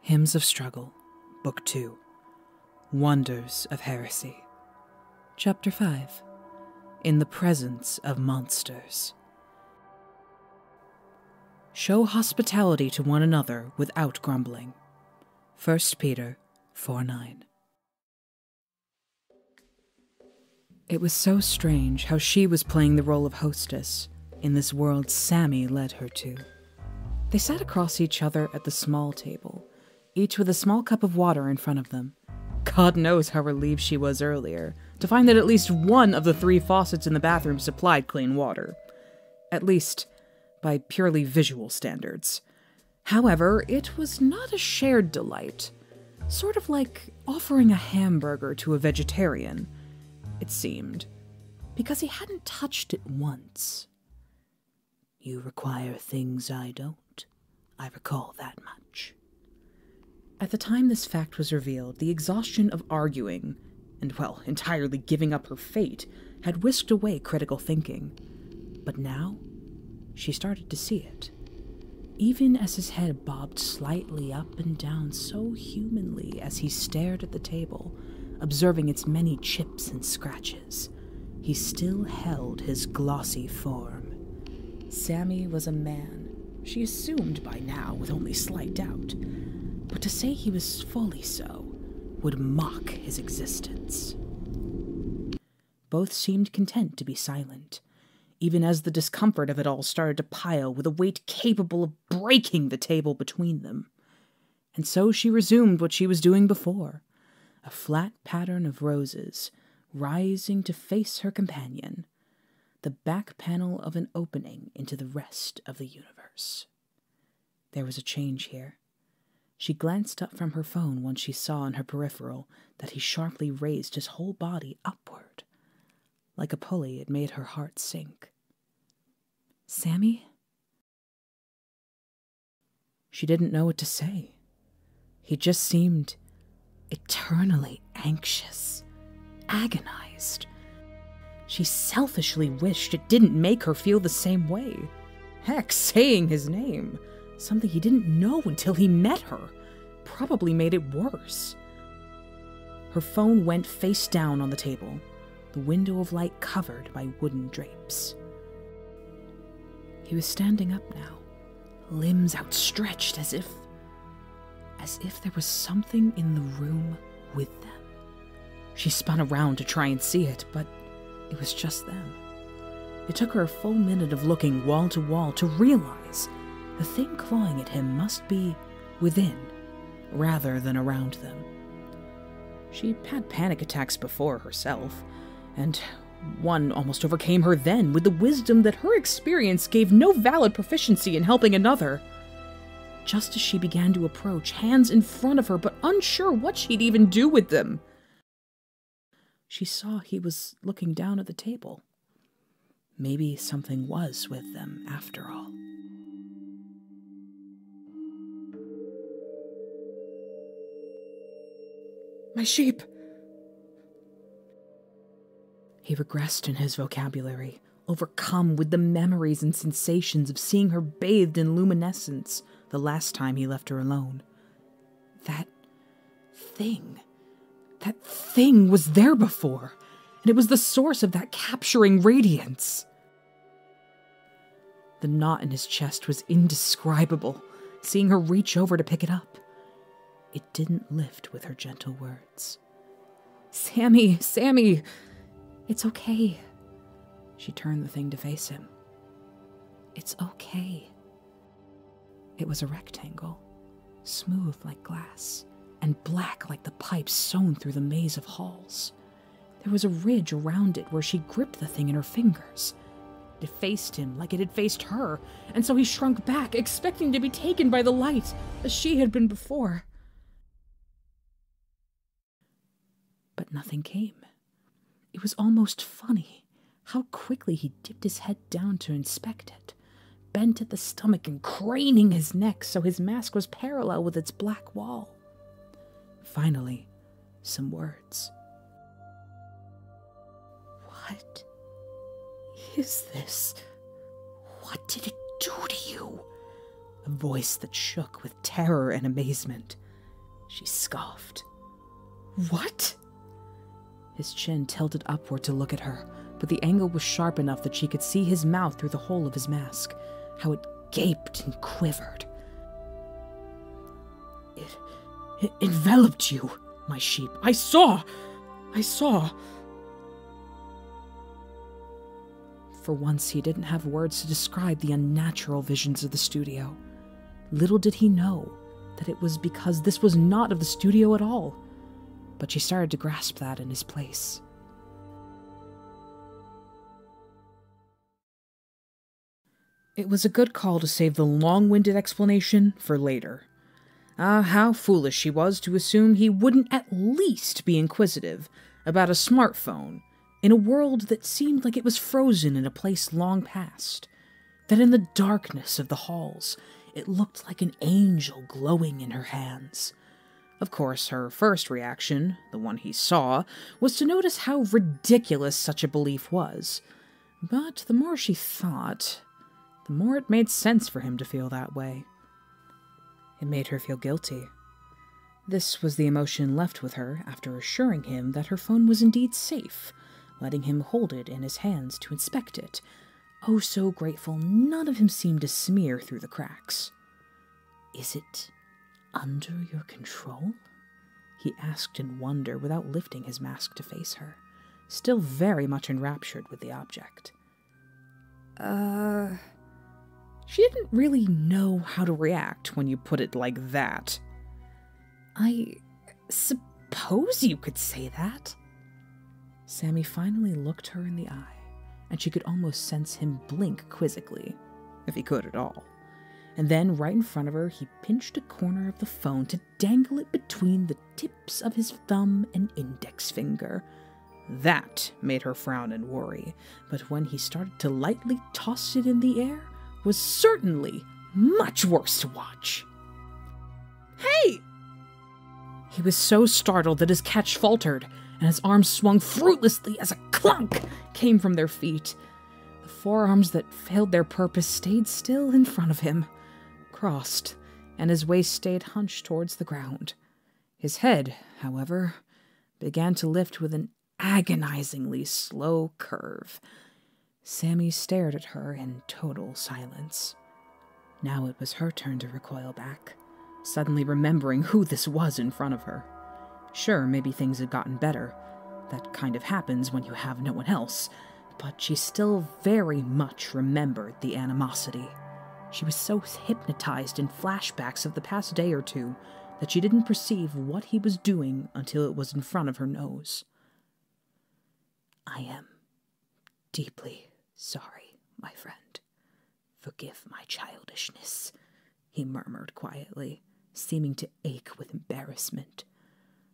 Hymns of Struggle, Book 2, Wonders of Heresy, Chapter 5, In the Presence of Monsters. Show hospitality to one another without grumbling. 1 Peter 4:9. It was so strange how she was playing the role of hostess in this world Sammy led her to. They sat across each other at the small table, each with a small cup of water in front of them. God knows how relieved she was earlier to find that at least one of the 3 faucets in the bathroom supplied clean water. At least, by purely visual standards. However, it was not a shared delight. Sort of like offering a hamburger to a vegetarian, it seemed, because he hadn't touched it once. You require things I don't. I recall that much. At the time this fact was revealed, the exhaustion of arguing, and, well, entirely giving up her fate, had whisked away critical thinking. But now, she started to see it. Even as his head bobbed slightly up and down so humanly as he stared at the table, observing its many chips and scratches, he still held his glossy form. Sammy was a man, she assumed by now with only slight doubt, but to say he was fully so would mock his existence. Both seemed content to be silent, even as the discomfort of it all started to pile with a weight capable of breaking the table between them. And so she resumed what she was doing before, a flat pattern of roses, rising to face her companion, the back panel of an opening into the rest of the universe. There was a change here. She glanced up from her phone once she saw in her peripheral that he sharply raised his whole body upward. Like a pulley, it made her heart sink. Sammy? She didn't know what to say. He just seemed eternally anxious, agonized. She selfishly wished it didn't make her feel the same way. Heck, saying his name, something he didn't know until he met her, probably made it worse. Her phone went face down on the table, the window of light covered by wooden drapes. He was standing up now, limbs outstretched as if there was something in the room with them. She spun around to try and see it, but it was just them. It took her a full minute of looking wall to wall to realize the thing clawing at him must be within, rather than around them. She had panic attacks before herself, and one almost overcame her then with the wisdom that her experience gave no valid proficiency in helping another. Just as she began to approach, hands in front of her but unsure what she'd even do with them, she saw he was looking down at the table. Maybe something was with them after all. My sheep! He regressed in his vocabulary, overcome with the memories and sensations of seeing her bathed in luminescence the last time he left her alone. That thing was there before, and it was the source of that capturing radiance. The knot in his chest was indescribable, seeing her reach over to pick it up. It didn't lift with her gentle words. Sammy! It's okay. She turned the thing to face him. It's okay. It was a rectangle, smooth like glass, and black like the pipes sewn through the maze of halls. There was a ridge around it where she gripped the thing in her fingers. It faced him like it had faced her, and so he shrunk back, expecting to be taken by the light, as she had been before. But nothing came. It was almost funny how quickly he dipped his head down to inspect it, bent at the stomach and craning his neck so his mask was parallel with its black wall. Finally, some words. What is this? What did it do to you? A voice that shook with terror and amazement. she scoffed. What? His chin tilted upward to look at her, but the angle was sharp enough that she could see his mouth through the hole of his mask, how it gaped and quivered. It enveloped you, my sheep. I saw! For once, he didn't have words to describe the unnatural visions of the studio. Little did he know that it was because this was not of the studio at all. But she started to grasp that in his place. It was a good call to save the long-winded explanation for later. How foolish she was to assume he wouldn't at least be inquisitive about a smartphone in a world that seemed like it was frozen in a place long past. That in the darkness of the halls, it looked like an angel glowing in her hands. Of course, her first reaction, the one he saw, was to notice how ridiculous such a belief was. But the more she thought, the more it made sense for him to feel that way. It made her feel guilty. This was the emotion left with her after assuring him that her phone was indeed safe, letting him hold it in his hands to inspect it. Oh, so grateful none of him seemed to smear through the cracks. "Is it under your control?" he asked in wonder without lifting his mask to face her, still very much enraptured with the object. She didn't really know how to react when you put it like that. "I suppose you could say that." Sammy finally looked her in the eye, and she could almost sense him blink quizzically, if he could at all. And then, right in front of her, he pinched a corner of the phone to dangle it between the tips of his thumb and index finger. That made her frown and worry, but when he started to lightly toss it in the air, was certainly much worse to watch. "Hey!" He was so startled that his catch faltered, and his arms swung fruitlessly as a clunk came from their feet. The forearms that failed their purpose stayed still in front of him, crossed, and his waist stayed hunched towards the ground. His head, however, began to lift with an agonizingly slow curve. Sammy stared at her in total silence. Now it was her turn to recoil back, suddenly remembering who this was in front of her. Sure, maybe things had gotten better. That kind of happens when you have no one else. But she still very much remembered the animosity. She was so hypnotized in flashbacks of the past day or two that she didn't perceive what he was doing until it was in front of her nose. "I am deeply sorry, my friend. Forgive my childishness," he murmured quietly, seeming to ache with embarrassment.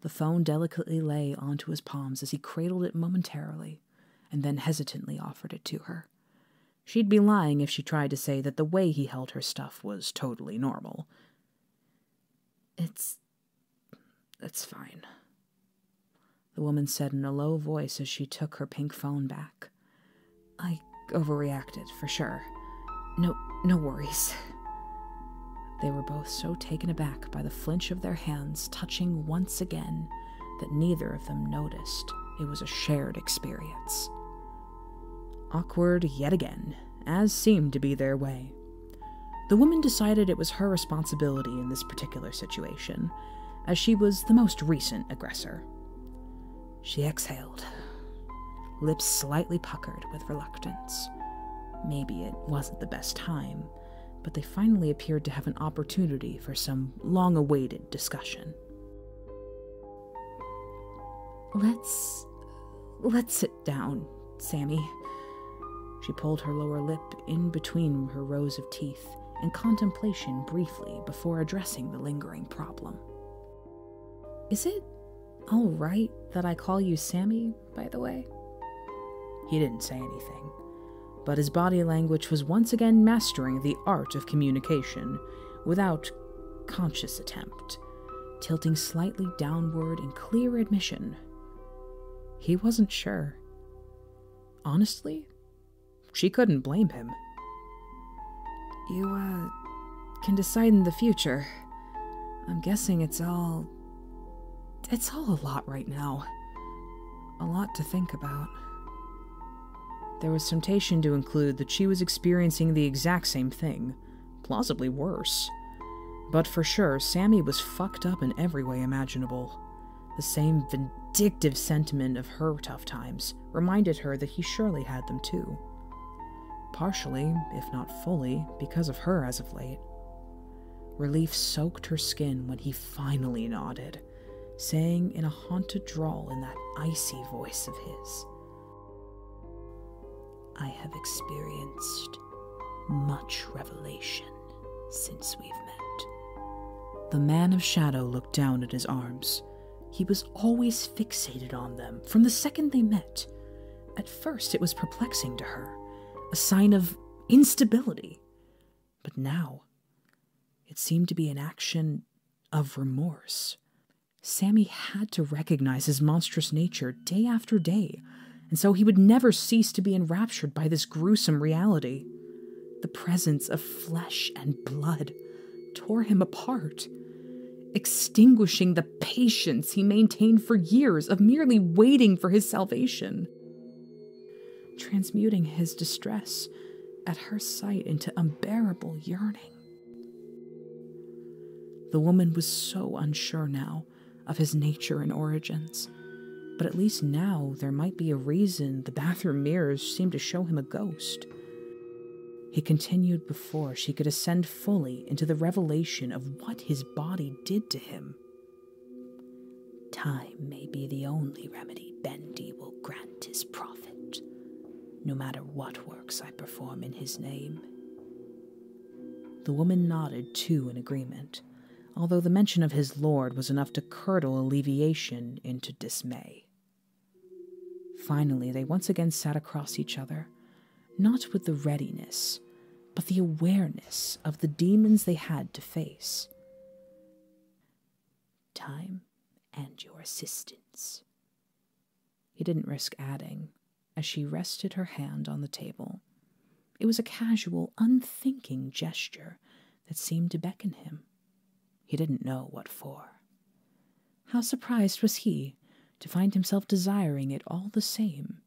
The phone delicately lay onto his palms as he cradled it momentarily, and then hesitantly offered it to her. She'd be lying if she tried to say that the way he held her stuff was totally normal. It's fine," the woman said in a low voice as she took her pink phone back. "I overreacted, for sure. No worries." They were both so taken aback by the flinch of their hands touching once again that neither of them noticed it was a shared experience. Awkward yet again, as seemed to be their way. The woman decided it was her responsibility in this particular situation, as she was the most recent aggressor. She exhaled, lips slightly puckered with reluctance. Maybe it wasn't the best time, but they finally appeared to have an opportunity for some long-awaited discussion. Let's sit down, Sammy." She pulled her lower lip in between her rows of teeth in contemplation briefly before addressing the lingering problem. "Is it all right that I call you Sammy, by the way?" He didn't say anything, but his body language was once again mastering the art of communication without conscious attempt, tilting slightly downward in clear admission. He wasn't sure. Honestly, she couldn't blame him. "You, can decide in the future. I'm guessing it's all It's all a lot right now. A lot to think about. There was temptation to include that she was experiencing the exact same thing, plausibly worse. But for sure, Sammy was fucked up in every way imaginable. The same vindictive sentiment of her tough times reminded her that he surely had them too. Partially, if not fully, because of her as of late. Relief soaked her skin when he finally nodded, saying in a haunted drawl in that icy voice of his, "I have experienced much revelation since we've met." The man of shadow looked down at his arms. He was always fixated on them from the second they met. At first it was perplexing to her, a sign of instability. But now, it seemed to be an action of remorse. Sammy had to recognize his monstrous nature day after day, and so he would never cease to be enraptured by this gruesome reality. The presence of flesh and blood tore him apart, extinguishing the patience he maintained for years of merely waiting for his salvation, transmuting his distress at her sight into unbearable yearning. The woman was so unsure now of his nature and origins, but at least now there might be a reason the bathroom mirrors seemed to show him a ghost. He continued before she could ascend fully into the revelation of what his body did to him. "Time may be the only remedy Bendy will grant his prophet, no matter what works I perform in his name." The woman nodded too in agreement, although the mention of his lord was enough to curdle alleviation into dismay. Finally, they once again sat across each other, not with the readiness, but the awareness of the demons they had to face. "Time and your assistance," he didn't risk adding, as she rested her hand on the table. It was a casual, unthinking gesture that seemed to beckon him. He didn't know what for. How surprised was he to find himself desiring it all the same.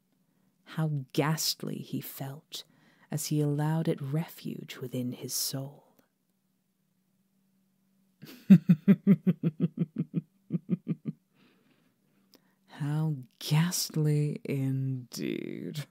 How ghastly he felt as he allowed it refuge within his soul. How ghastly indeed.